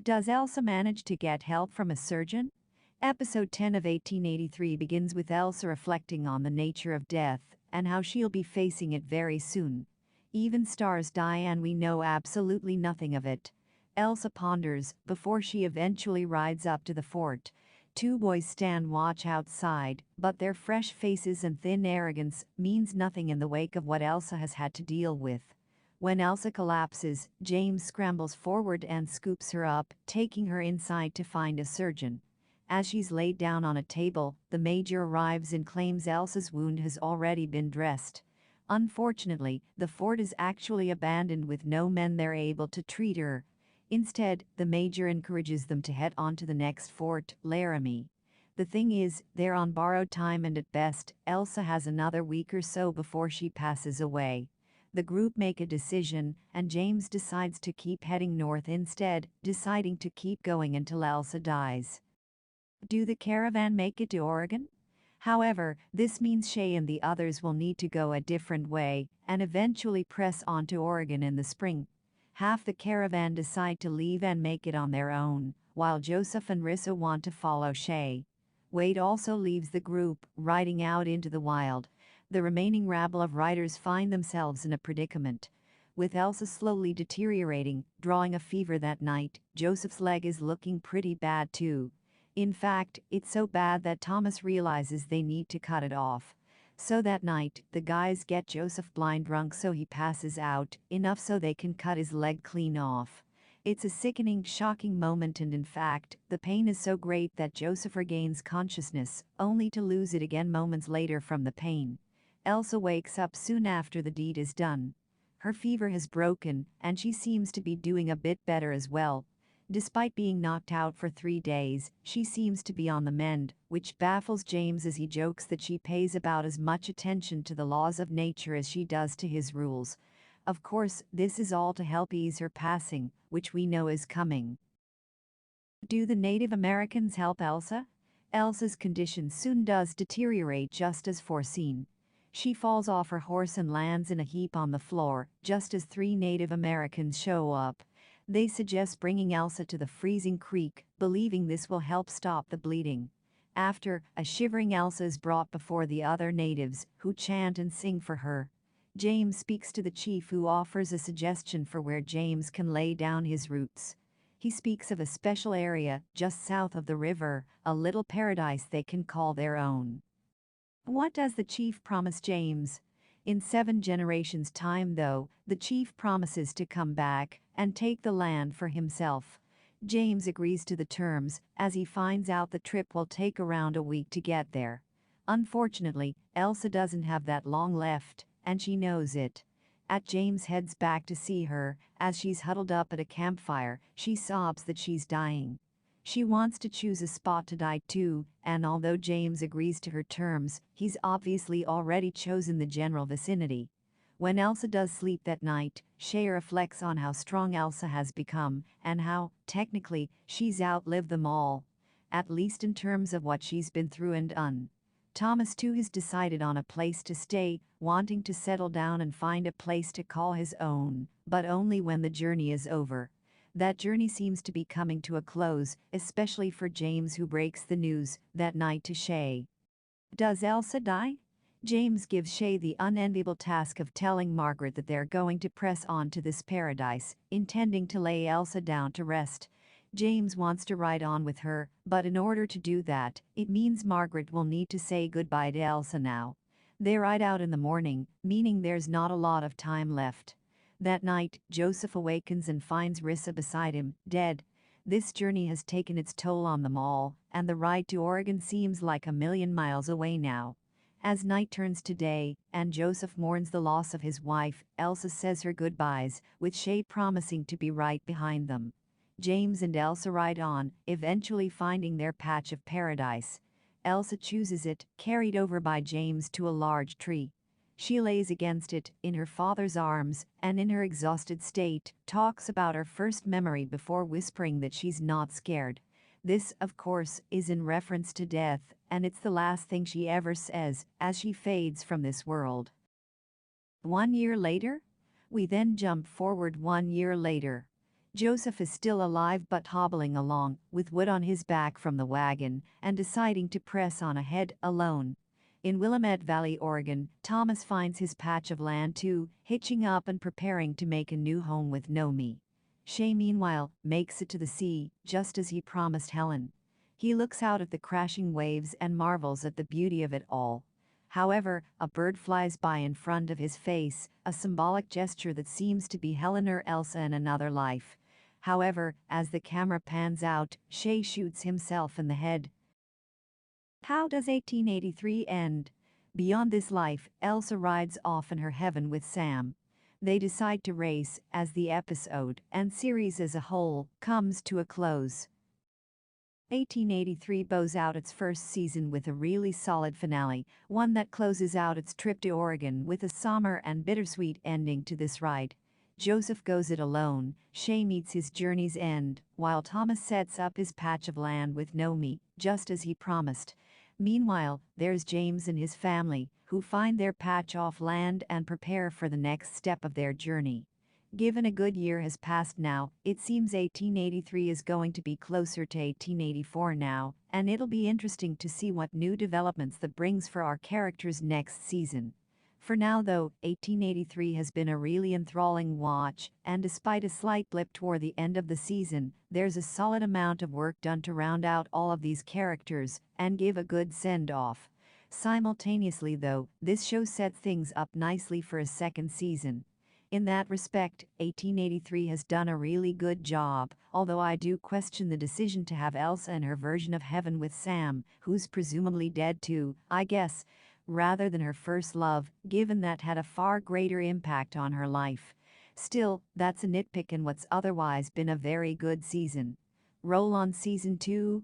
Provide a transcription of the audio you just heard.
Does Elsa manage to get help from a surgeon? Episode 10 of 1883 begins with Elsa reflecting on the nature of death and how she'll be facing it very soon. Even stars die and we know absolutely nothing of it. Elsa ponders before she eventually rides up to the fort. Two boys stand watch outside, but their fresh faces and thin arrogance means nothing in the wake of what Elsa has had to deal with. When Elsa collapses, James scrambles forward and scoops her up, taking her inside to find a surgeon. As she's laid down on a table, the major arrives and claims Elsa's wound has already been dressed. Unfortunately, the fort is actually abandoned with no men there able to treat her. Instead, the major encourages them to head on to the next fort, Laramie. The thing is, they're on borrowed time and at best, Elsa has another week or so before she passes away. The group make a decision, and James decides to keep heading north instead, deciding to keep going until Elsa dies. Do the caravan make it to Oregon? However, this means Shay and the others will need to go a different way and eventually press on to Oregon in the spring. Half the caravan decide to leave and make it on their own, while Joseph and Rissa want to follow Shay. Wade also leaves the group, riding out into the wild. The remaining rabble of riders find themselves in a predicament. With Elsa slowly deteriorating, drawing a fever that night, Joseph's leg is looking pretty bad too. In fact, it's so bad that Thomas realizes they need to cut it off. So that night, the guys get Joseph blind drunk so he passes out, enough so they can cut his leg clean off. It's a sickening, shocking moment, and in fact, the pain is so great that Joseph regains consciousness, only to lose it again moments later from the pain. Elsa wakes up soon after the deed is done. Her fever has broken, and she seems to be doing a bit better as well. Despite being knocked out for 3 days, she seems to be on the mend, which baffles James as he jokes that she pays about as much attention to the laws of nature as she does to his rules. Of course, this is all to help ease her passing, which we know is coming. Do the Native Americans help Elsa? Elsa's condition soon does deteriorate just as foreseen. She falls off her horse and lands in a heap on the floor, just as 3 Native Americans show up. They suggest bringing Elsa to the freezing creek, believing this will help stop the bleeding. After, a shivering Elsa is brought before the other natives, who chant and sing for her. James speaks to the chief, who offers a suggestion for where James can lay down his roots. He speaks of a special area, just south of the river, a little paradise they can call their own. What does the chief promise James? In 7 generations' time, though, the chief promises to come back and take the land for himself. James agrees to the terms, as he finds out the trip will take around a week to get there. Unfortunately, Elsa doesn't have that long left, and she knows it. As James heads back to see her, as she's huddled up at a campfire, she sobs that she's dying. She wants to choose a spot to die too, and although James agrees to her terms, he's obviously already chosen the general vicinity. When Elsa does sleep that night, Shay reflects on how strong Elsa has become and how, technically, she's outlived them all. At least in terms of what she's been through and done. Thomas too has decided on a place to stay, wanting to settle down and find a place to call his own, but only when the journey is over. That journey seems to be coming to a close, especially for James, who breaks the news that night to Shay. Does Elsa die? James gives Shay the unenviable task of telling Margaret that they're going to press on to this paradise, intending to lay Elsa down to rest. James wants to ride on with her, but in order to do that, it means Margaret will need to say goodbye to Elsa now. They ride out in the morning, meaning there's not a lot of time left. That night, Joseph awakens and finds Rissa beside him, dead. This journey has taken its toll on them all, and the ride to Oregon seems like a million miles away now. As night turns to day, and Joseph mourns the loss of his wife, Elsa says her goodbyes, with Shay promising to be right behind them. James and Elsa ride on, eventually finding their patch of paradise. Elsa chooses it, carried over by James to a large tree. She lays against it, in her father's arms, and in her exhausted state, talks about her first memory before whispering that she's not scared. This, of course, is in reference to death, and it's the last thing she ever says, as she fades from this world. 1 year later? We then jump forward 1 year later. Joseph is still alive but hobbling along, with wood on his back from the wagon, and deciding to press on ahead alone. In Willamette Valley, Oregon, Thomas finds his patch of land too, hitching up and preparing to make a new home with Nomi. Shay, meanwhile, makes it to the sea, just as he promised Helen. He looks out at the crashing waves and marvels at the beauty of it all. However, a bird flies by in front of his face, a symbolic gesture that seems to be Helen or Elsa in another life. However, as the camera pans out, Shay shoots himself in the head. How does 1883 end? Beyond this life, Elsa rides off in her heaven with Sam. They decide to race as the episode and series as a whole comes to a close. 1883 bows out its first season with a really solid finale, one that closes out its trip to Oregon with a somber and bittersweet ending to this ride. Joseph goes it alone, Shay meets his journey's end, while Thomas sets up his patch of land with Nomi, just as he promised. Meanwhile, there's James and his family, who find their patch off land and prepare for the next step of their journey. Given a good year has passed now, it seems 1883 is going to be closer to 1884 now, and it'll be interesting to see what new developments that brings for our characters next season. For now though, 1883 has been a really enthralling watch, and despite a slight blip toward the end of the season, there's a solid amount of work done to round out all of these characters and give a good send-off. Simultaneously though, this show sets things up nicely for a second season. In that respect, 1883 has done a really good job, although I do question the decision to have Elsa in her version of heaven with Sam, who's presumably dead too, I guess, rather than her first love, given that had a far greater impact on her life. Still, that's a nitpick in what's otherwise been a very good season. Roll on season 2,